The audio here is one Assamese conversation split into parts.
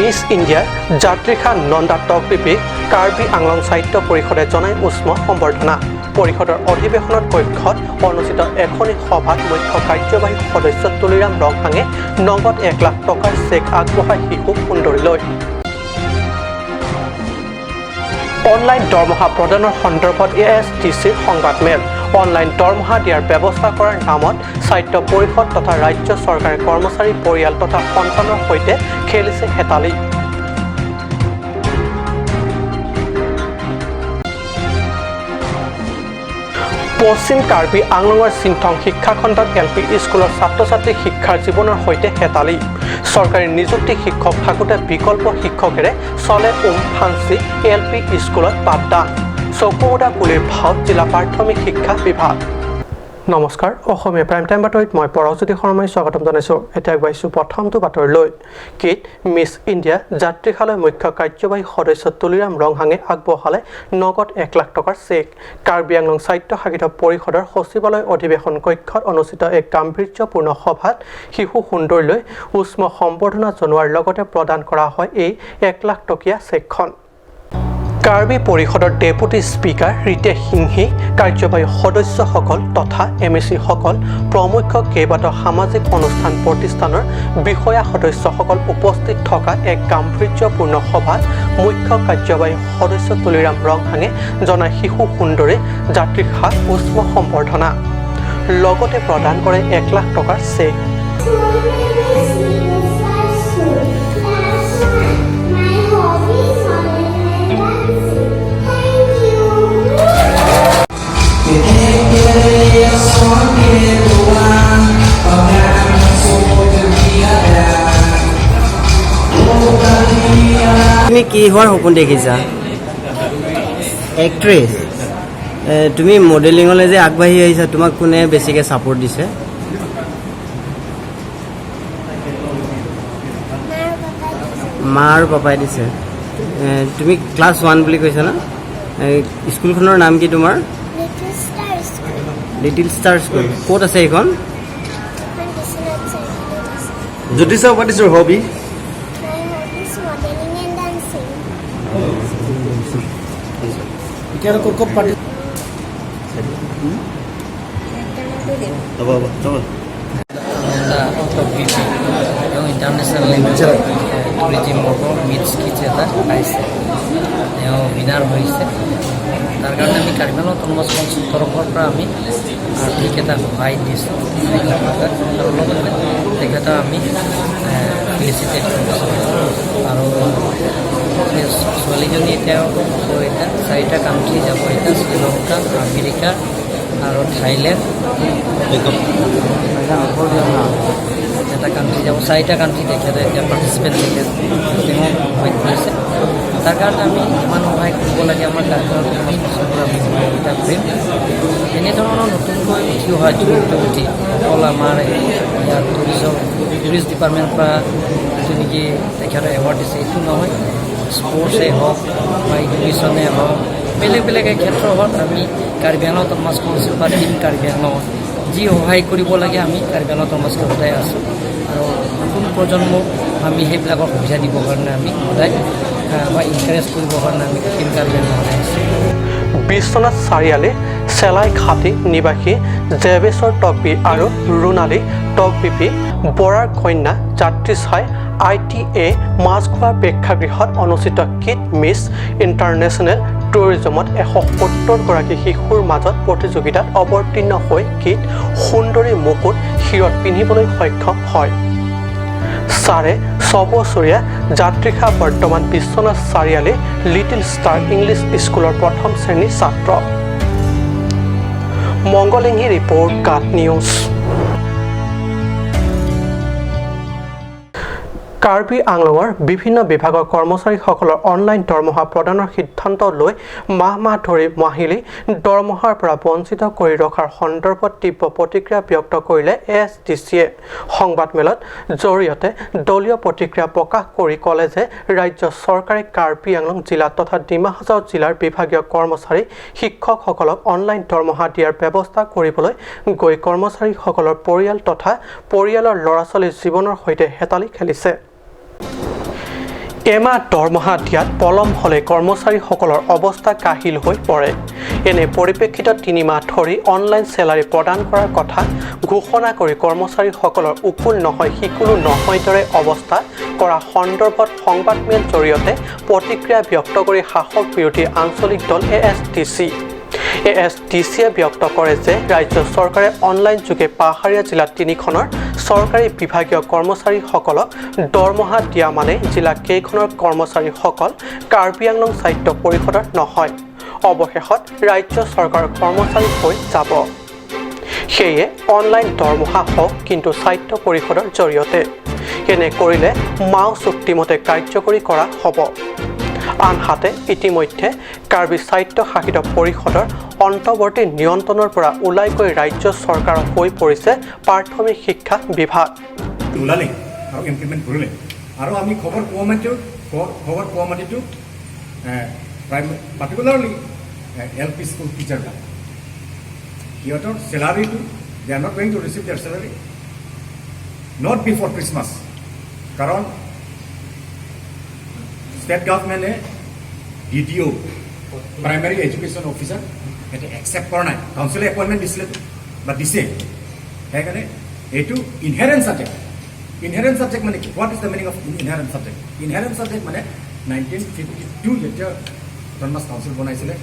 মিছ ইণ্ডিয়া যাত্ৰীখা নন্দা টকবিপি কাৰ্বি আংলং সাহিত্য পৰিষদে জনাই উষ্ম সম্বৰ্ধনা। পৰিষদৰ অধিৱেশনত কক্ষত অনুষ্ঠিত এখনি সভাত মুখ্য কাৰ্যবাহী সদস্য তুলিৰাম ৰংহাঙে নগদ 1 লাখ টকাৰ চেক আগবঢ়াই শিশু সুন্দৰীলৈ। অনলাইন দৰমহা প্ৰদানৰ সন্দৰ্ভত ASTCৰ সংবাদমেল। অনলাইন দৰমহা দিয়াৰ ব্যৱস্থা কৰাৰ নামত সাহিত্য পৰিষদ তথা ৰাজ্য চৰকাৰে কৰ্মচাৰী পৰিয়াল তথা সন্তানৰ সৈতে খেলিছে হেতালি। পশ্চিম কাৰ্বি আংলঙৰ চিন্থং শিক্ষাখণ্ডত LP স্কুলৰ ছাত্ৰ ছাত্ৰী শিক্ষাৰ জীৱনৰ সৈতে হেতালি। চৰকাৰী নিযুক্তি শিক্ষক থাকোঁতে বিকল্প শিক্ষকেৰে চলে ফান্সি LP স্কুলত পাঠদান। চকুমুদা কুলিৰ ভাও জিলা প্ৰাথমিক শিক্ষা বিভাগ। নমস্কাৰ, অসমীয়া প্ৰাইম টাইম বাতৰিত মই পৰজ্যোতি শৰ্মাই স্বাগতম জনাইছোঁ। এতিয়া আগবাঢ়িছোঁ প্ৰথমটো বাতৰিলৈ। কিট মিছ ইণ্ডিয়া যাত্ৰীশালৈ মুখ্য কাৰ্যবাহী সদস্য তুলিৰাম ৰংহাঙে আগবঢ়ালে নগদ 1 লাখ টকাৰ চেক। কাৰ্বি আংলং সাহিত্য সাহিত্য পৰিষদৰ সচিবালয় অধিৱেশন কক্ষত অনুষ্ঠিত এক গাম্ভীৰ্যপূৰ্ণ সভাত শিশু সুন্দৰীলৈ উষ্ম সম্বৰ্ধনা জনোৱাৰ লগতে প্ৰদান কৰা হয় এই 1 লাখ টকীয়া চেকখন। কাৰ্বি পৰিষদৰ ডেপুটি স্পীকাৰ ৰিতেশ সিংহি, কাৰ্যবাহী সদস্যসকল তথা MAC-সকল প্ৰমুখ কেইবাটাও সামাজিক অনুষ্ঠান প্ৰতিষ্ঠানৰ বিষয়া সদস্যসকল উপস্থিত থকা এক গাম্ভীৰ্যপূৰ্ণ সভাত মুখ্য কাৰ্যবাহী সদস্য তুলিৰাম ৰংহাঙে জনাই শিশু সুন্দৰী যাত্ৰীখা উষ্ম সম্বৰ্ধনা, লগতে প্ৰদান কৰে 1 লাখ টকাৰ চেক। তুমি কি হোৱাৰ সপোন দেখিছা? এক্ট্ৰেছ। তুমি মডেলিঙলৈ যে আগবাঢ়ি আহিছা, তোমাক কোনে বেছিকৈ ছাপোৰ্ট দিছে? মা আৰু পাপাই দিছে। তুমি ক্লাছ 1 বুলি কৈছা না? স্কুলখনৰ নাম কি তোমাৰ? Little star school. ক'ত আছে এইখন? Jyotisha, what is your hobby? My hobby is modeling and dancing. yung international level tourism meets কিছু এটা পাইছে, তেওঁ উইনাৰ হৈছে। তাৰ কাৰণে আমি কাৰ্বি আংলং অটোনমাছ কাউন্সিলৰ তৰফৰ পৰা আমি আৰ্থিক এটা সহায় দিছোঁ আৰু লগতে তেখেতক আমি ফেলিচিটেট কৰিছোঁ। আৰু ছোৱালীজনী তেওঁ এতিয়া 4টা কাণ্ট্ৰি যাব, এতিয়া শ্ৰীলংকা, আমেৰিকা আৰু থাইলেণ্ড, এটা কাণ্ট্ৰি যাব, 4টা কাণ্ট্ৰি তেখেতে এতিয়া পাৰ্টিচিপেণ্ট তেখেত সহায় কৰিছে। তাৰ কাৰণে আমি ইমান সহায় কৰিব লাগে আমাৰ গাঁওখনত আমি সহযোগিতা কৰিম। এনেধৰণৰ নতুনকৈ উঠি অহা যুৱতী অকল আমাৰ ইয়াৰ টুৰিষ্ট ডিপাৰ্টমেণ্টৰ পৰা যিটো নেকি তেখেতে এৱাৰ্ড দিছে, এইটো নহয়। স্পৰ্টছেই হওক বা এডুকেশ্যনেই হওক, বেলেগ বেলেগ ক্ষেত্ৰত আমি কাৰ্বি আংলং অটোনমাছ কাউন্সিল বা টিম কাৰ্বি আংলঙত যি সহায় কৰিব লাগে আমি কাৰ্বি আংলং অটোনমাছকে সদায় আছোঁ। আৰু নতুন প্ৰজন্মক আমি সেইবিলাকৰ সুবিধা দিবৰ কাৰণে আমি সদায় বা ইনকাৰেজ কৰিবৰ কাৰণে আমি টিম কাৰ্বি আংলঙত আছোঁ। বিশ্বনাথ চাৰিআলি চেলাই খাটি নিবাসী জেবেশ্বৰ টকবি আৰু ৰুণালী টকবিপি বৰাৰ কন্যা যাত্ৰী চাই ITA মাছখোৱা প্ৰেক্ষাগৃহত অনুষ্ঠিত কিট মিছ ইণ্টাৰনেশ্যনেল টুৰিজমত 170গৰাকী শিশুৰ মাজত প্ৰতিযোগিতাত অৱতীৰ্ণ হৈ কিট সুন্দৰী মুকুট শিৰত পিন্ধিবলৈ সক্ষম হয়। 6.5 বছৰীয়া যাত্ৰীখা বৰ্তমান Biswanath Chariali little star English স্কুলৰ 1ম শ্ৰেণীৰ ছাত্ৰ। মংগলিংহি ৰিপৰ্ট, গাঁত নিউজ। কাৰ্বি আংলঙৰ বিভিন্ন বিভাগৰ কৰ্মচাৰীসকলৰ অনলাইন দৰমহা প্ৰদানৰ সিদ্ধান্ত লৈ মাহ ধৰি মাহিলী দৰমহাৰ পৰা বঞ্চিত কৰি ৰখাৰ সন্দৰ্ভত তীব্ৰ প্ৰতিক্ৰিয়া ব্যক্ত কৰিলে ASTCয়ে। সংবাদমেলত জৰিয়তে দলীয় প্ৰতিক্ৰিয়া প্ৰকাশ কৰি ক'লে যে ৰাজ্য চৰকাৰে কাৰ্বি আংলং জিলা তথা ডিমা হাছাও জিলাৰ বিভাগীয় কৰ্মচাৰী শিক্ষকসকলক অনলাইন দৰমহা দিয়াৰ ব্যৱস্থা কৰিবলৈ গৈ কৰ্মচাৰীসকলৰ পৰিয়াল তথা পৰিয়ালৰ ল'ৰা ছোৱালীৰ জীৱনৰ সৈতে হেতালি খেলিছে। এমাহ দৰমহা দিয়াত পলম হ'লে কৰ্মচাৰীসকলৰ অৱস্থা কাহিল হৈ পৰে। এনে পৰিপ্ৰেক্ষিতত 3 মাহ ধৰি অনলাইন চেলাৰী প্ৰদান কৰাৰ কথা ঘোষণা কৰি কৰ্মচাৰীসকলৰ উকুল নহয় শিকুলো নহয় দৰে অৱস্থা কৰা সন্দৰ্ভত সংবাদমেল জৰিয়তে প্ৰতিক্ৰিয়া ব্যক্ত কৰি শাসক বিৰোধী আঞ্চলিক দল ASDCয়ে ব্যক্ত কৰে যে ৰাজ্য চৰকাৰে অনলাইন যোগে পাহাৰীয়া জিলা 3খনৰ চৰকাৰী বিভাগীয় কৰ্মচাৰীসকলক দৰমহা দিয়া মানে জিলা কেইখনৰ কৰ্মচাৰীসকল কাৰ্বি আংলং সাহিত্য পৰিষদৰ নহয়, অৱশেষত ৰাজ্য চৰকাৰৰ কৰ্মচাৰী হৈ যাব। সেয়ে অনলাইন দৰমহা হওক কিন্তু সাহিত্য পৰিষদৰ জৰিয়তে। এনে কৰিলে মাও চুক্তিমতে কাৰ্যকৰী কৰা হ'ব। আনহাতে ইতিমধ্যে কাৰ্বি সাহিত্য শাসিত পৰিষদৰ অন্তৰ্বৰ্তী নিয়ন্ত্ৰণৰ পৰা ওলাই গৈ ৰাজ্য চৰকাৰ হৈ পৰিছে প্ৰাথমিক শিক্ষা বিভাগ। ওলালে আৰু ইমপ্লিমেণ্ট কৰিলে আৰু আমি খবৰ পোৱা মাটিটো পাৰ্টিকুলাৰলি LP স্কুল টিচাৰবিলাক সিহঁতৰ চেলাৰীটো they are not going to receive their salary not before Christmas, কাৰণ ষ্টেট গভৰ্ণমেণ্টে DDO প্ৰাইমাৰী এডুকেশ্যন অফিচাৰ সেইটো একচেপ্ট কৰা নাই। কাউন্সিলে এপইণ্টমেণ্ট দিছিলে বা দিছে, সেইকাৰণে এইটো ইনহেৰেণ্ট ছাবজেক্ট মানে কি? What is the meaning of inherent subject? Inherent subject মানে 1952 যেতিয়া অট'নমাছ কাউন্সিল বনাইছিলে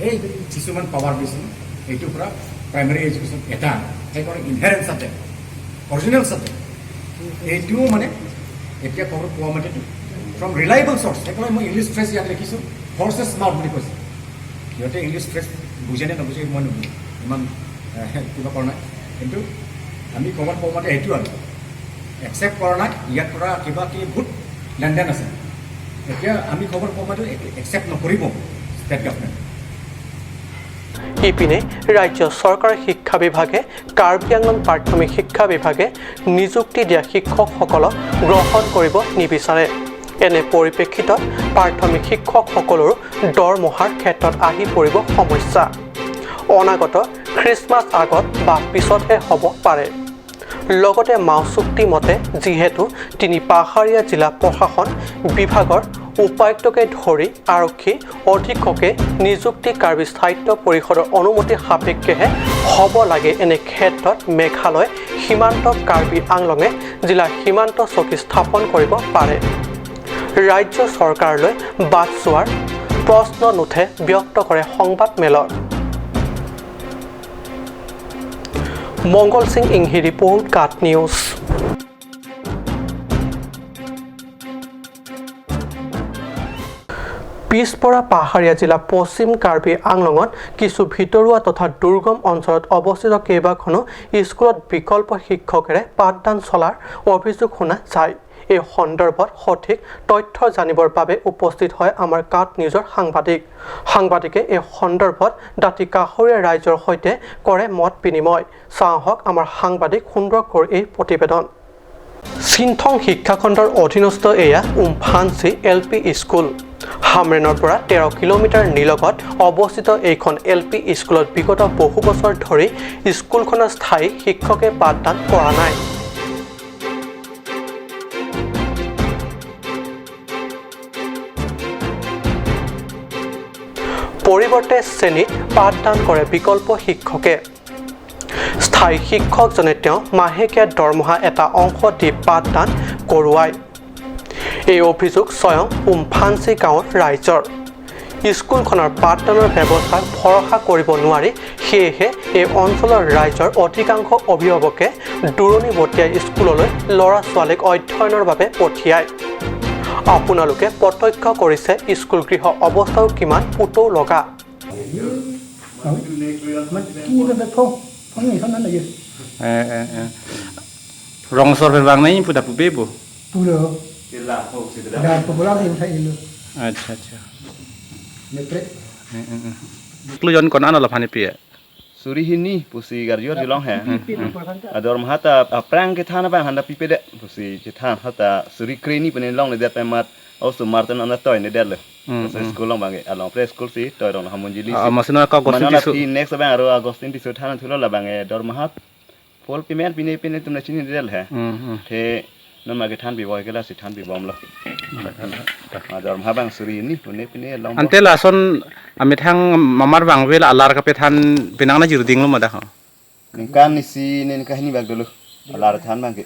এই কিছুমান পাৱাৰ দিছিল এইটোৰ পৰা প্ৰাইমাৰী এডুকেশ্যন এটা, সেইকাৰণে ইনহেৰেণ্ট ছাবজেক্ট, অৰিজিনেল ছাবজেক্ট। এইটোও মানে এতিয়া খবৰ পোৱা মাটিটো ফ্ৰম ৰিলায়েবল চ'ৰ্চ, সেইকাৰণে মই ইংলিছ ফ্ৰেছ ইয়াত লিখিছোঁ হৰ্চেছ মাউথ বুলি কৈছে। সিহঁতে ইংলিছ ফ্ৰেছ বুজে নে নবুজে মই নুবুজো, ইমান কিবা কৰা নাই, কিন্তু আমি খবৰ পোৱা মতে এইটো আৰু একচেপ্ট কৰা নাই। ইয়াত পৰা কিবা কি বহুত লেনদেন আছে, এতিয়া আমি খবৰ পোৱা মতে একচেপ্ট নকৰিব ষ্টেট গভৰ্ণমেণ্ট। ইপিনে ৰাজ্য চৰকাৰৰ শিক্ষা বিভাগে কাৰ্বি আংলং প্ৰাথমিক শিক্ষা বিভাগে নিযুক্তি দিয়া শিক্ষকসকলক গ্ৰহণ কৰিব নিবিচাৰে। এনে পৰিপ্ৰেক্ষিতত প্ৰাথমিক শিক্ষকসকলৰো দৰমহাৰ ক্ষেত্ৰত আহি পৰিব সমস্যা। অনাগত খ্ৰীষ্টমাছ আগত বা পিছতহে হ'ব পাৰে। লগতে মাও চুক্তি মতে যিহেতু 3 পাহাৰীয়া জিলা প্ৰশাসন বিভাগৰ উপায়ুক্তকে ধৰি আৰক্ষী অধীক্ষকে নিযুক্তি কাৰ্বি সাহিত্য পৰিষদৰ অনুমতি সাপেক্ষেহে হ'ব লাগে। এনে ক্ষেত্ৰত মেঘালয় সীমান্ত কাৰ্বি আংলঙে জিলা সীমান্ত চকী স্থাপন কৰিব পাৰে। ৰাজ্য চৰকাৰলৈ বাট চোৱাৰ প্ৰশ্ন নুঠে ব্যক্ত কৰে সংবাদমেলত। মংগল সিং ইংহি ৰিপৰ্ট কাট নিউজ। পিছপৰা পাহাৰীয়া জিলা পশ্চিম কাৰ্বি আংলঙত কিছু ভিতৰুৱা তথা দুৰ্গম অঞ্চলত অৱস্থিত কেইবাখনো স্কুলত বিকল্প শিক্ষকেৰে পাঠদান চলাৰ অভিযোগ শুনা যায়। এই সন্দৰ্ভত সঠিক তথ্য জানিবৰ বাবে উপস্থিত হয় আমাৰ কাট নিউজৰ সাংবাদিকে এই সন্দৰ্ভত দাঁতি কাষৰীয়া ৰাইজৰ সৈতে কৰে মত বিনিময়। চাওক আমাৰ সাংবাদিক সুন্দৰকৈ এই প্ৰতিবেদন। চিনথং শিক্ষাখণ্ডৰ অধীনস্থ এয়া উমফাঞ্চি LP স্কুল। হামৰেনৰ পৰা 13 কিলোমিটাৰ নিলগত অৱস্থিত এইখন LP স্কুলত বিগত বহু বছৰ ধৰি স্কুলখনৰ স্থায়ী শিক্ষকে পাঠদান কৰা নাই। পৰিৱৰ্তে শ্ৰেণীত পাঠদান কৰে বিকল্প শিক্ষকে। স্থায়ী শিক্ষকজনে তেওঁ মাহেকীয়া দৰমহা এটা অংশ দি পাঠদান কৰোৱায়। এই অভিযোগ স্বয়ং উমফাঞ্চি গাঁৱৰ ৰাইজৰ। স্কুলখনৰ পাঠদানৰ ব্যৱস্থাক ভৰসা কৰিব নোৱাৰি, সেয়েহে এই অঞ্চলৰ ৰাইজৰ অধিকাংশ অভিভাৱকে দূৰণিবতীয়া স্কুললৈ ল'ৰা ছোৱালীক অধ্যয়নৰ বাবে পঠিয়ায়। আপোনালোকে প্ৰত্যক্ষ কৰিছে স্কুল গৃহ অৱস্থাও কিমান পুতৌ লগা। Rongsor berbang ni pudah pube bu. Pulau. Dan popular yang saya ilu. Acha acha. Klujon konan olah pani pia. Suri hini pusi garjor jilong hai. Ador mahata prang ke thana bang handa pipe de pusi ke than hata suri kreni pene long le det pemat also marten anda toy ne det le. So school long bang along pre school si toy long hamun jili. Masina ka gosin tisu. Next bang aro agostin tisu thana thulo la bang dor mahat pol piment pine tumna chini det hai. The non ma ke than bi boy ke la si than bi bom lo. Ador mahabang suri ini pune long. ante lason ami thang mamar bangwel alar ka pethan pinang na jirding lo madah Ningkan isi ningkan ini bag dulu. Alar than bang ke.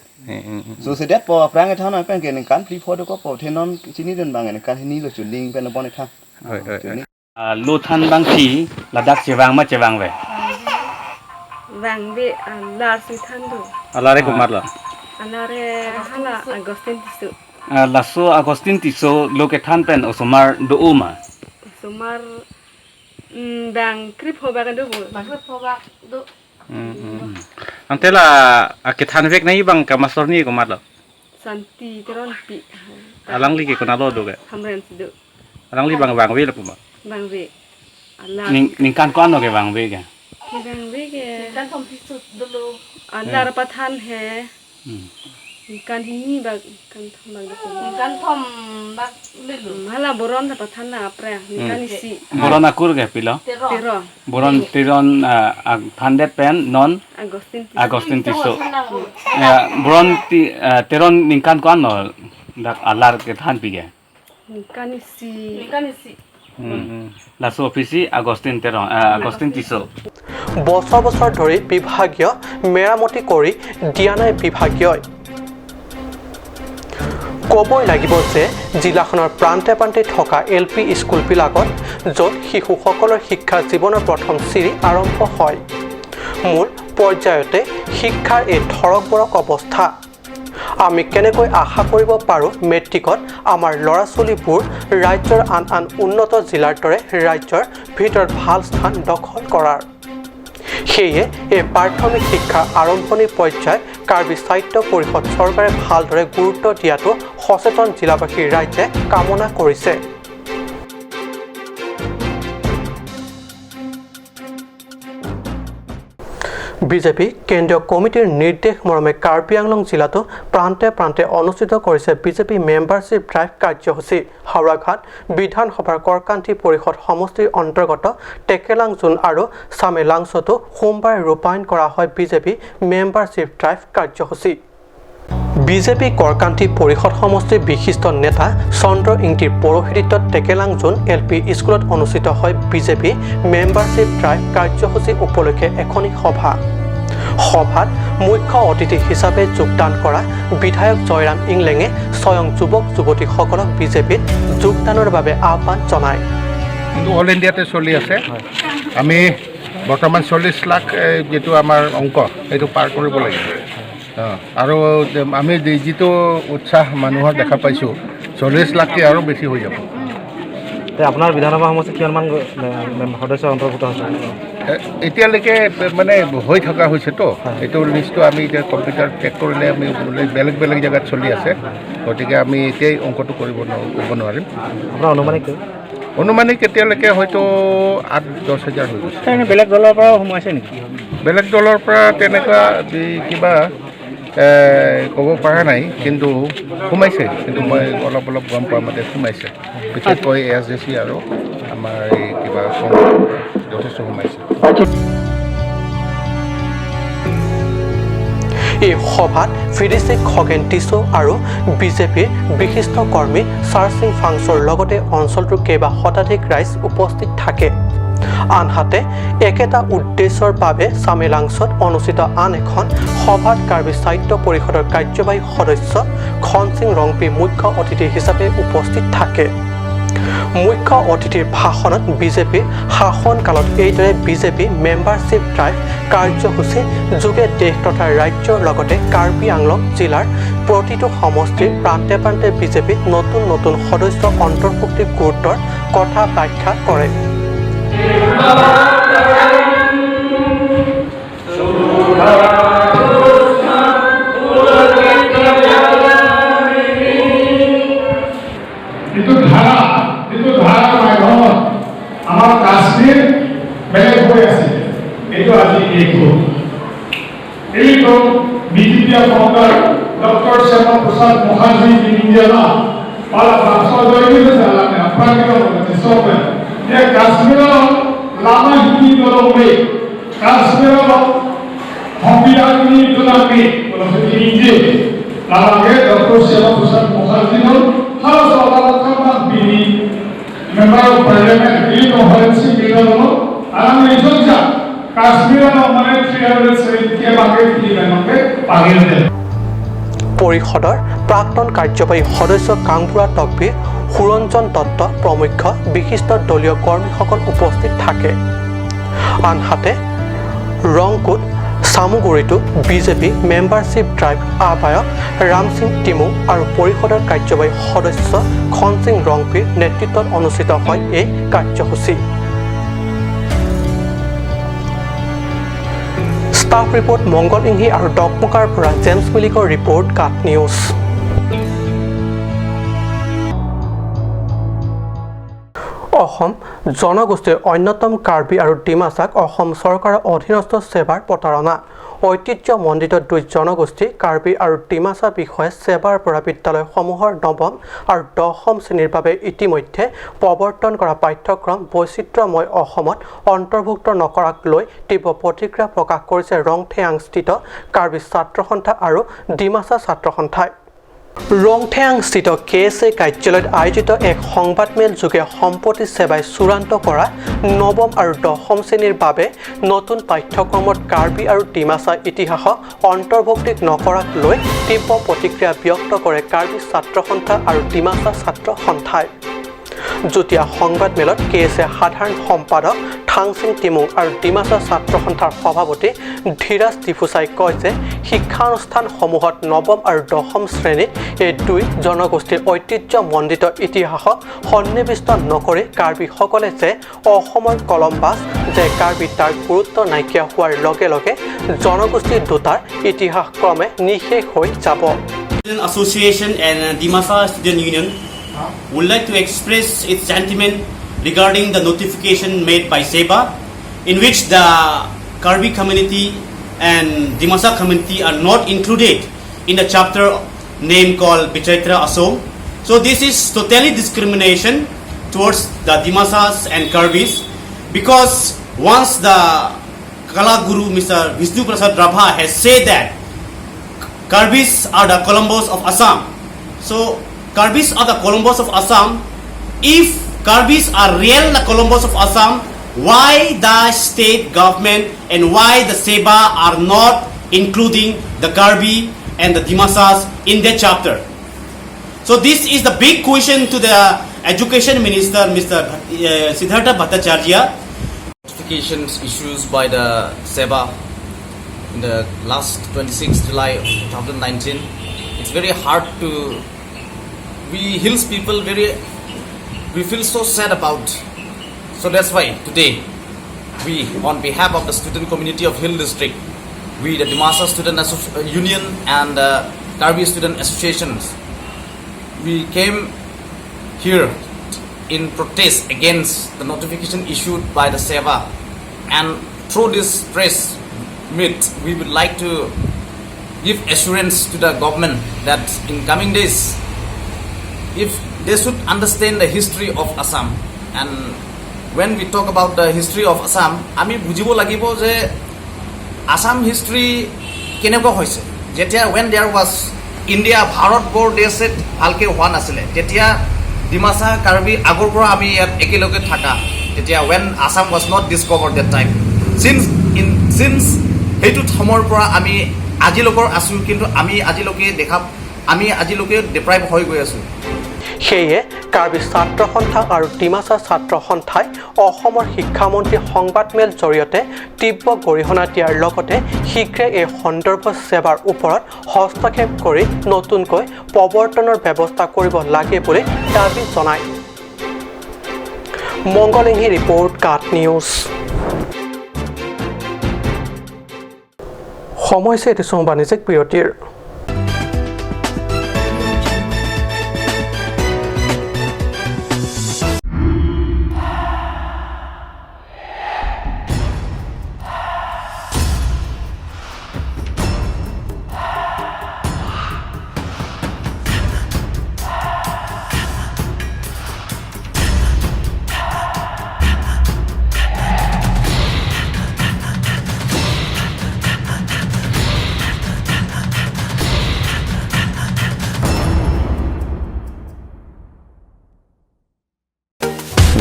So sedet po prang than apa ke ningkan free photo ko po tenon sini dan bang ningkan ini lo juling pen bon than. lo than bang thi ladak chewang ma chewang ve Vàng bị là sự thân đủ, alare ko marla anh are hala Agustin tisu, laso agostin tiso lo ke than pen osomar do uma sumar vàng clip hồ bạc đủ, vàng clip hồ bạc đủ, ante la ke than vek nai bang ka masor ni ko marla santi teron pi, alang li ke ko nalo do ke hamren sidu, alang li bang ve la puma vàng bị, Allah, ning kan ko ano ke bang ve ke vàng bị cái, kan thom tisu dulu, Allah rapathan hai, kan ini bag, kan thom bag dulu, kan thom bag dulu, hala boron rapathan na apre, kan isi, boron akur ke pilo tero, boron tiron thandet pen non agostin tiso boron teron ningkan ko ano dak alar ke than pige kan isi, laso ofisi agostin teron agostin tiso বছৰ বছৰ ধৰি বিভাগীয় মেৰামতি কৰি দিয়া নাই বিভাগীয়ই ক'বই লাগিব যে জিলাখনৰ প্ৰান্তে প্ৰান্তে থকা LP স্কুলবিলাকত য'ত শিশুসকলৰ শিক্ষা জীৱনৰ প্ৰথম চিৰি আৰম্ভ হয় মূল পৰ্যায়তে শিক্ষাৰ এই ধৰক-বৰক অৱস্থা আমি কেনেকৈ আশা কৰিব পাৰোঁ মেট্ৰিকত আমাৰ ল'ৰা ছোৱালীবোৰ ৰাজ্যৰ আন উন্নত জিলাৰ দৰে ৰাজ্যৰ ভিতৰত ভাল স্থান দখল কৰাৰ সেয়ে এই প্ৰাথমিক শিক্ষাৰ আৰম্ভণি পৰ্যায় কাৰ্বি সাহিত্য পৰিষদ চৰকাৰে ভালদৰে গুৰুত্ব দিয়াটো সচেতন জিলাবাসীৰ ৰাইজে কামনা কৰিছে বিজেপি কেন্দ্ৰীয় কমিটিৰ নিৰ্দেশ মৰ্মে কাৰ্বি আংলং জিলাতো প্ৰান্তে প্ৰান্তে অনুষ্ঠিত কৰিছে বিজেপি মেম্বাৰশ্বিপ ড্ৰাইভ কাৰ্যসূচী হাওৰাঘাট বিধানসভাৰ কৰকান্তি পৰিষদ সমষ্টিৰ অন্তৰ্গত টেকেলাংজুন আৰু চামেলাংছতো সোমবাৰে ৰূপায়ণ কৰা হয় বিজেপি মেম্বাৰশ্বিপ ড্ৰাইভ কাৰ্যসূচী বিজেপি কৰকান্তি পৰিষদ সমষ্টিৰ বিশিষ্ট নেতা চন্দ্ৰ ইংতিৰ পৌৰোহিত্যত টেকেলাংজুন LP স্কুলত অনুষ্ঠিত হয় বিজেপি মেম্বাৰশ্বিপ ড্ৰাইভ কাৰ্যসূচী উপলক্ষে এখনি সভাত মুখ্য অতিথি হিচাপে যোগদান কৰা বিধায়ক জয়ৰাম ইংলেঙে স্বয়ং যুৱক যুৱতীসকলক বিজেপিত যোগদানৰ বাবে আহ্বান জনায় অল ইণ্ডিয়াতে চলি আছে আমি বৰ্তমান 40 লাখ যেটো আমাৰ অংক এইটো পাৰ কৰিব লাগিব আৰু আমি যিটো উৎসাহ মানুহৰ দেখা পাইছোঁ 40 লাখকে আৰু বেছি হৈ যাব আপোনাৰ বিধানসভা সমষ্টিত কিমানমান সদস্য অন্তৰ্ভুক্ত হৈছে এতিয়ালৈকে মানে হৈ থকা হৈছেতো এইটো লিষ্টটো আমি এতিয়া কম্পিউটাৰ চেক কৰিলে আমি বেলেগ বেলেগ জেগাত চলি আছে গতিকে আমি এতিয়াই অংকটো ক'ব নোৱাৰিম আপোনাৰ অনুমানিক এতিয়ালৈকে হয়তো 8-10 হাজাৰ হৈ গৈছে বেলেগ দলৰ পৰাও সোমাইছে নেকি বেলেগ দলৰ পৰা তেনেকুৱা কিবা ক'ব পৰা নাই কিন্তু সোমাইছে কিন্তু মই অলপ গম পোৱা মতে সোমাইছে বিশেষকৈ SJC আৰু আমাৰ এই কিবা যথেষ্ট সোমাইছে এই সভাত ভিডিচি খগেন টিছু আৰু বিজেপিৰ বিশিষ্ট কৰ্মী চাৰ্চিং ফাংছৰ লগতে অঞ্চলটোৰ কেইবা শতাধিক ৰাইজ উপস্থিত থাকে আনহাতে একেটা উদ্দেশ্যৰ বাবে চামেলাংছত অনুষ্ঠিত আন এখন সভাত কাৰ্বি সাহিত্য পৰিষদৰ কাৰ্যবাহী সদস্য খনসিং ৰংপি মুখ্য অতিথি হিচাপে উপস্থিত থাকে মুখ্য অতিথিৰ ভাষণত বিজেপিৰ শাসনকালত এইদৰে বিজেপি মেম্বাৰশ্বিপ ড্ৰাইভ কাৰ্যসূচী যোগে দেশ তথা ৰাজ্যৰ লগতে কাৰ্বি আংলং জিলাৰ প্ৰতিটো সমষ্টিৰ প্ৰান্তে প্ৰান্তে বিজেপিত নতুন সদস্য অন্তৰ্ভুক্তিৰ গুৰুত্বৰ কথা ব্যাখ্যা কৰে আমাৰ কাশ্মীৰ বেলেগ হৈ আছে এইটো আজি এইটো বিজেপিয়া কংগ্ৰেছ ডক্টৰ শ্যামা প্ৰসাদ মুখাৰ্জী जी इंडिया ना वाला भाषा जोड़ी में चला है अपराधी का जिसों में ये काश्मीर लामा हिंदी दोनों में काश्मीर हॉबीयानी दोनों में बोलो कि इंडिया लामा के doctor Shyama Prasad Mukherjee House of Parliament bini member of Parliament ini konferensi bina dulu. Alam Indonesia Kashmir mana 370 ke bagai bini memang panggil deh. পৰিষদৰ প্ৰাক্তন কাৰ্যবাহী সদস্য কাংপুৰা তকবী সুৰঞ্জন দত্ত প্ৰমুখ বিশিষ্ট দলীয় কৰ্মীসকল উপস্থিত থাকে আনহাতে ৰংকুট সামুগুৰিটো বিজেপি মেম্বাৰশ্বিপ ড্ৰাইভ আহ্বায়ক ৰাম সিং টিমু আৰু পৰিষদৰ কাৰ্যবাহী সদস্য খন সিং ৰংপিৰ নেতৃত্বত অনুষ্ঠিত হয় এই কাৰ্যসূচী ষ্টাফ ৰিপৰ্ট মংগল ইংহি আৰু ডকমকাৰ পৰা জেমছ মিলিকৰ ৰিপৰ্ট কাট নিউজ অসম জনগোষ্ঠীৰ অন্যতম কাৰ্বি আৰু ডিমাছাক অসম চৰকাৰৰ অধীনস্থ সেৱাৰ প্ৰতাৰণা ঐতিহ্যমণ্ডিত দুই জনগোষ্ঠী কাৰ্বি আৰু ডিমাছা বিষয়ে সেৱাৰ পৰা বিদ্যালয়সমূহৰ নৱম আৰু দশম শ্ৰেণীৰ বাবে ইতিমধ্যে প্ৰৱৰ্তন কৰা পাঠ্যক্ৰম বৈচিত্ৰ্যময় অসমত অন্তৰ্ভুক্ত নকৰাক লৈ তীব্ৰ প্ৰতিক্ৰিয়া প্ৰকাশ কৰিছে ৰংথেয়াংস্থিত কাৰ্বি ছাত্ৰ সন্থা আৰু ডিমাছা ছাত্ৰ সন্থাই ৰংথেয়াংস্থিত কেএছএ কাৰ্যালয়ত আয়োজিত এক সংবাদমেল যোগে সম্পত্তি সেৱাই চূড়ান্ত কৰা নৱম আৰু দশম শ্ৰেণীৰ বাবে নতুন পাঠ্যক্ৰমত কাৰ্বি আৰু ডিমাছা ইতিহাসক অন্তৰ্ভুক্তি নকৰাক লৈ তীব্ৰ প্ৰতিক্ৰিয়া ব্যক্ত কৰে কাৰ্বি ছাত্ৰ সন্থা আৰু ডিমাছা ছাত্ৰ সন্থাই যুটীয়া সংবাদমেলত কেএছএ সাধাৰণ সম্পাদক থাংচিং টিমুং আৰু ডিমাছা ছাত্ৰ সন্থাৰ সভাপতি ধীৰাজ ডিফুচাই কয় যে শিক্ষানুষ্ঠানসমূহত নৱম আৰু দশম শ্ৰেণীত এই দুই জনগোষ্ঠীৰ ঐতিহ্যমণ্ডিত ইতিহাসক সন্নিৱিষ্ট নকৰি কাৰ্বিসকলে যে অসমৰ কলমবাজ যে কাৰ্বি তাৰ গুৰুত্ব নাইকিয়া হোৱাৰ লগে লগে জনগোষ্ঠী দুটাৰ ইতিহাস ক্ৰমে নিশেষ হৈ যাব Association and Dimasa Student Union would like to express its sentiment regarding the notification made by SEBA in which the Karbi community and Dimasa community are not included in the chapter name called Bichaitra Asom. So this is totally discrimination towards the Dimasas and Karbis because once the Kala Guru Mr. Vishnu Prasad Rabha has said that Karbis are the Columbus of Assam. So Karbis are the Columbus of Assam. If Karbis are real the Columbus of Assam, why the state government and why the SEBA are not including the Karbi and the Dimasas in their chapter? So this is the big question to the Education Minister, Mr. Siddhartha Bhattacharya. Notifications issues by the SEBA in the last 26 July 2019. It's very hard to, we hills people we feel so sad about. So that's why today we, on behalf of the student community of Hill District, we the Dimasa Student Union and Karbi Student Associations, we came here in protest against the notification issued by the SEBA, and through this press meet we would like to give assurance to the government that in coming days, if they should understand the history of Assam, and when we talk about the history of Assam, আমি বুজিব লাগিব যে Assam history কেনেকুৱা হৈছে যেতিয়া when there was India ভাৰতবৰ দেশত ভালকে হোৱা নাছিলে তেতিয়া ডিমাছা কাৰ্বি আগৰ পৰা আমি ইয়াত একেলগে থাকা তেতিয়া when Assam was not discovered that time since সেইটো সময়ৰ পৰা আমি আজিলৈকে আছো কিন্তু আমি আজিলৈকে deprive হৈ গৈ আছো সেয়ে কাৰ্বি ছাত্ৰ সন্থা আৰু ডিমাছা ছাত্ৰ সন্থাই অসমৰ শিক্ষামন্ত্ৰী সংবাদমেল জৰিয়তে তীব্ৰ গৰিহণা দিয়াৰ লগতে শীঘ্ৰে এই সন্দৰ্ভ সেৱাৰ ওপৰত হস্তক্ষেপ কৰি নতুনকৈ প্ৰৱৰ্তনৰ ব্যৱস্থা কৰিব লাগে বুলি দাবী জনায় মংগলিংহি ৰিপৰ্ট কাট নিউজ সময় হৈছে বাণিজ্যিক বিৰতিৰ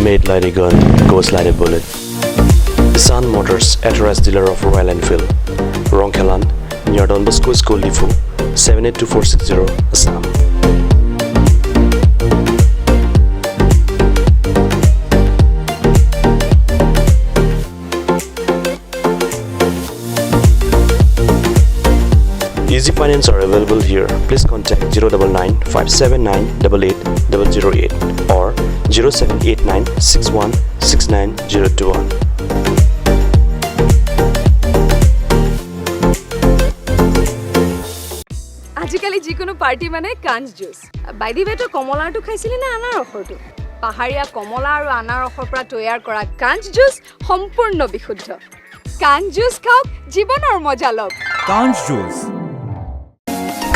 Made like a gun, goes like a bullet. Isan Motors, authorized dealer of Royal Enfield, Rongkelan, near Don Bosco School Lifu, 782460, Assam. Easy finance are available here. Please contact 099 579 88008 or 0789 61 69021. আজিকালি যিকোনো পাৰ্টি মানে কাঞ্চ জুচ বাইদি বেটো কমলাটো খাইছিলি না আনাৰসৰটো পাহাৰীয়া কমলা আৰু আনাৰসৰ পৰা তৈয়াৰ কৰা কাঞ্চ জুচ সম্পূৰ্ণ বিশুদ্ধ কাঞ্চ জুচ খাওক জীৱনৰ মজা লওক কাঞ্চ juice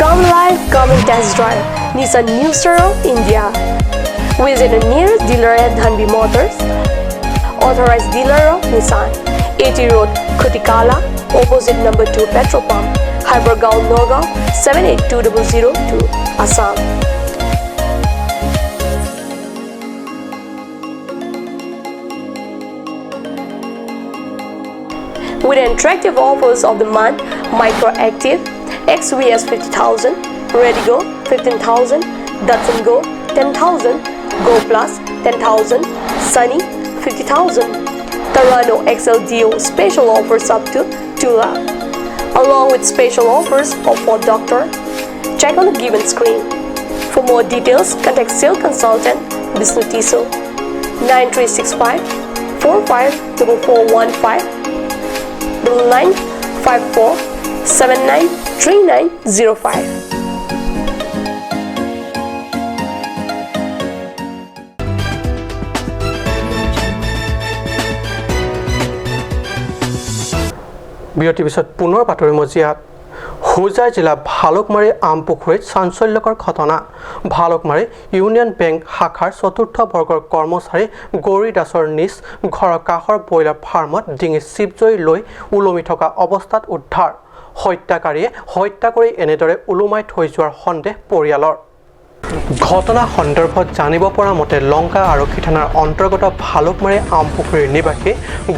Come live, come and test drive Nissan New Star India. Visit a nearest dealer at Dhanbi Motors. Authorized dealer of Nissan. 80 Road, Kutikala, opposite number 2 petrol pump, Hypergaon, Nogao, 782002, Assam. With attractive offers of the month, Microactive, XVS 50,000, Redigo 15,000, Datsun Go 10,000, Go Plus 10,000, Sunny 50,000. Tarano XL Dio special offers up to 2 lakh. Along with special offers of Ford Doctor. Check on the given screen. For more details, contact sales consultant Vishnu Tiso 9365 454415 9954 793905. বিৰতিৰ পিছত পুনৰ বাতৰি মজিয়াত হোজাই জিলা ভালুকমাৰী আমপুখুৰীত চাঞ্চল্যকৰ ঘটনা ভালুকমাৰী ইউনিয়ন বেংক শাখাৰ চতুৰ্থ বৰ্গৰ কৰ্মচাৰী গৌৰী দাসৰ নিজ ঘৰৰ কাষৰ ব্ৰইলাৰ ফাৰ্মত ডিঙি চিপজৰি লৈ ওলমি থকা অৱস্থাত উদ্ধাৰ হত্যাকাৰীয়ে হত্যা কৰি এনেদৰে ওলোমাই থৈ যোৱাৰ সন্দেহ পৰিয়ালৰ ঘটনা সন্দৰ্ভত জানিব পৰা মতে লংকা আৰক্ষী থানাৰ অন্তৰ্গত ভালুকমাৰী আমপুখুৰীৰ নিবাসী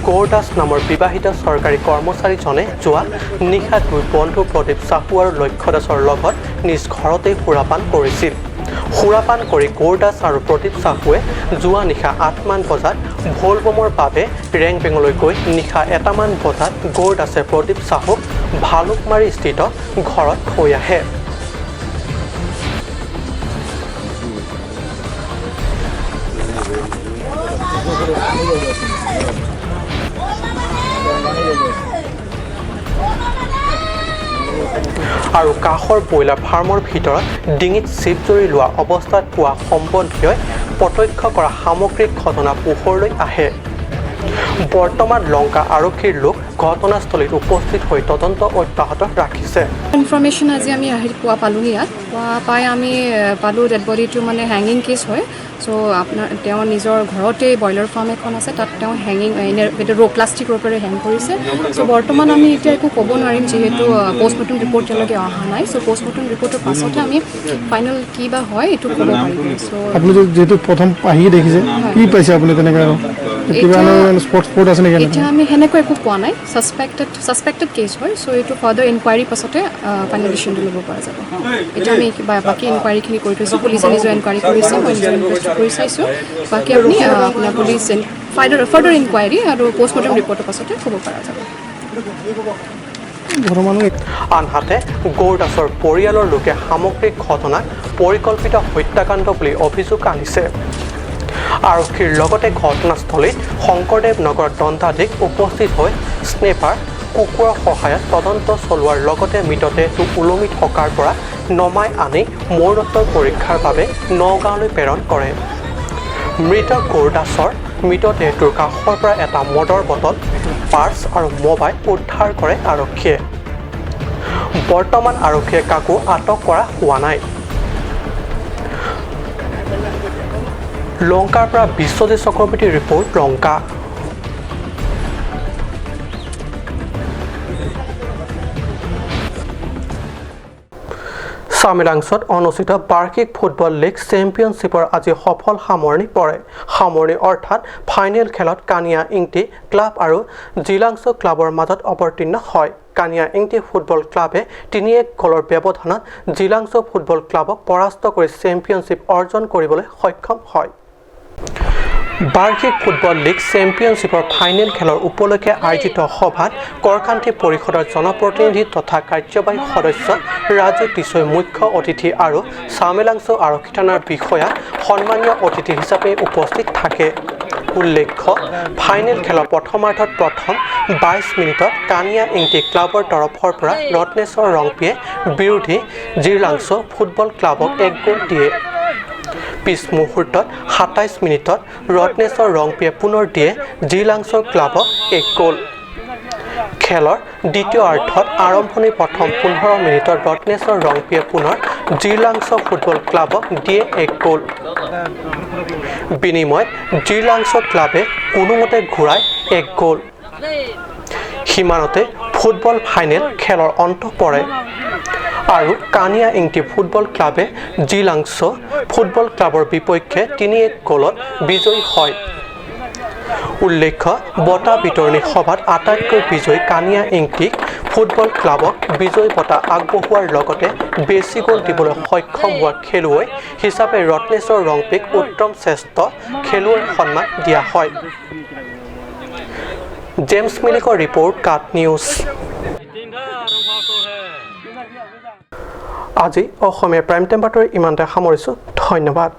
গৌৰ দাস নামৰ বিবাহিত চৰকাৰী কৰ্মচাৰীজনে যোৱা নিশা দুই বন্ধু প্ৰদীপ চাহু আৰু লক্ষ্য দাসৰ লগত নিজ ঘৰতেই সুৰাপান কৰিছিল সুৰাপান কৰি গৌৰ দাস আৰু প্ৰদীপ চাহুৱে যোৱা নিশা 8 মান বজাত ভোলবমৰ বাবে ৰেংবেঙলৈ গৈ নিশা 1 মান বজাত গৌৰ দাসে প্ৰদীপ চাহুক ভালুকমাৰী স্থিত ঘৰত থৈ আহে আৰু কাষৰ ব্ৰইলাৰ ফাৰ্মৰ ভিতৰত ডিঙিত চিপজৰি লোৱা অৱস্থাত পোৱা সম্বন্ধীয় প্ৰত্যক্ষ কৰা সামগ্ৰিক ঘটনা পোহৰলৈ আহে বৰ্তমান লংকা আৰক্ষীৰ লোক ঘটনাস্থলীত উপস্থিত হৈ তদন্ত অব্যাহত ৰাখিছে ইনফৰমেশ্যন আজি আমি পোৱা পালোঁ ইয়াত পাই আমি পালোঁ ডেড বডিটো মানে হেংগিং কেছ হয় চ' আপোনাৰ তেওঁ নিজৰ ঘৰতেই ব্ৰইলাৰ ফাৰ্ম এখন আছে তাত তেওঁ হেংগিং এইটো প্লাষ্টিক ৰোপেৰে হেং কৰিছে চ' বৰ্তমান আমি এতিয়া একো ক'ব নোৱাৰিম যিহেতু পষ্টমৰ্টম ৰিপৰ্ট এতিয়ালৈকে অহা নাই চ' পষ্টমৰ্টম ৰিপৰ্টৰ পাছতহে আমি ফাইনেল কি বা হয় এইটো ক'ব পাৰিম চ' আপুনি যিহেতু প্ৰথম আহি দেখিছে কি পাইছে আপুনি তেনেকৈ এতিয়া আমি সেনেকৈ একো পোৱা নাই ছাছপেক্টেড কেছ হয় চ' এইটো ফাৰ্ডাৰ ইনকুৱাৰী পাছতে ফাইনেল ডিচিশ্যনটো ল'ব পৰা যাব এতিয়া আমি বাকী ইনকুৱাৰীখিনি কৰি থৈছোঁ পুলিচে নিজৰ ইনকুৱাৰী কৰিছে মই নিজৰ ইনকুৱাৰী কৰি চাইছোঁ বাকী আপুনি আপোনাৰ পুলিচ ফাৰ্ডাৰ ইনকুৱাৰী আৰু পষ্টমৰ্টম ৰিপৰ্টৰ পাছতে ক'ব পৰা যাব আনহাতে গৌৰ দাসৰ পৰিয়ালৰ লোকে সামগ্ৰিক ঘটনাক পৰিকল্পিত হত্যাকাণ্ড বুলি অভিযোগ আনিছে আৰক্ষীৰ লগতে ঘটনাস্থলীত শংকৰদেৱ নগৰ দণ্ডাধীশ উপস্থিত হৈ স্নেপাৰ কুকুৰৰ সহায়ত তদন্ত চলোৱাৰ লগতে মৃতদেহটো ওলমি থকাৰ পৰা নমাই আনি মৰণোত্তৰ পৰীক্ষাৰ বাবে নগাঁৱলৈ প্ৰেৰণ কৰে মৃত গৌৰ দাসৰ মৃতদেহটোৰ কাষৰ পৰা এটা মদৰ বটল পাৰ্চ আৰু মোবাইল উদ্ধাৰ কৰে আৰক্ষীয়ে বৰ্তমান আৰক্ষীয়ে কাকো আটক কৰা হোৱা নাই লংকাৰ পৰা বিশ্বজিৎ চক্ৰৱৰ্তীৰ ৰিপৰ্ট লংকা চামিলাংছত অনুষ্ঠিত বাৰ্ষিক ফুটবল লীগ চেম্পিয়নশ্বিপৰ আজি সফল সামৰণি পৰে সামৰণি অৰ্থাৎ ফাইনেল খেলত কানিয়া ইংটি ক্লাব আৰু জিলাংছো ক্লাবৰ মাজত অৱতীৰ্ণ হয় কানিয়া ইংটি ফুটবল ক্লাবে ৩-১ গলৰ ব্যৱধানত জিলাংছো ফুটবল ক্লাবক পৰাস্ত কৰি চেম্পিয়নশ্বিপ অৰ্জন কৰিবলৈ সক্ষম হয় বাৰ্ষিক ফুটবল লীগ চেম্পিয়নশ্বিপৰ ফাইনেল খেলৰ উপলক্ষে আয়োজিত সভাত কৰকান্তি পৰিষদৰ জনপ্ৰতিনিধি তথা কাৰ্যবাহী সদস্য ৰাজু টিছৈ মুখ্য অতিথি আৰু চামেলাংছো আৰক্ষী থানাৰ বিষয়া সন্মানীয় অতিথি হিচাপে উপস্থিত থাকে উল্লেখ্য ফাইনেল খেলৰ প্ৰথমাৰ্ধত প্ৰথম 22 মিনিটত কানিয়া ইংটি ক্লাবৰ তৰফৰ পৰা ৰত্নেশ্বৰ ৰংপিয়ে বিৰোধী জিলাংছো ফুটবল ক্লাবক 1 গ'ল দিয়ে পিছ মুহূৰ্তত 27 মিনিটত ৰত্নেশ্বৰ ৰংপিয়ে পুনৰ দিয়ে জিলাংছো ক্লাবক 1 গ'ল খেলৰ দ্বিতীয় অৰ্ধত আৰম্ভণিৰ প্ৰথম 15 মিনিটত ৰত্নেশ্বৰ ৰংপিয়ে পুনৰ জিলাংছো ফুটবল ক্লাবক দিয়ে 1 গ'ল বিনিময়ত জিলাংছো ক্লাবে কোনোমতে ঘূৰাই 1 গ'ল সিমানতে ফুটবল ফাইনেল খেলৰ অন্ত পৰে আৰু কানিয়া ইংটি ফুটবল ক্লাবে জিলাংছো ফুটবল ক্লাবৰ বিপক্ষে ৩-১ গলত বিজয়ী হয় উল্লেখ্য বঁটা বিতৰণী সভাত আটাইতকৈ বিজয়ী কানিয়া ইংটিক ফুটবল ক্লাবক বিজয়ী বঁটা আগবঢ়োৱাৰ লগতে বেছি গ'ল দিবলৈ সক্ষম হোৱা খেলুৱৈ হিচাপে ৰত্নেশ্বৰ ৰংপিক উত্তম শ্ৰেষ্ঠ খেলুৱৈৰ সন্মান দিয়া হয় জেমছ মিলিকৰ ৰিপৰ্ট কাট নিউজ আজি অসমীয়া প্ৰাইম টাইম বাতৰি ইমানতে সামৰিছোঁ ধন্যবাদ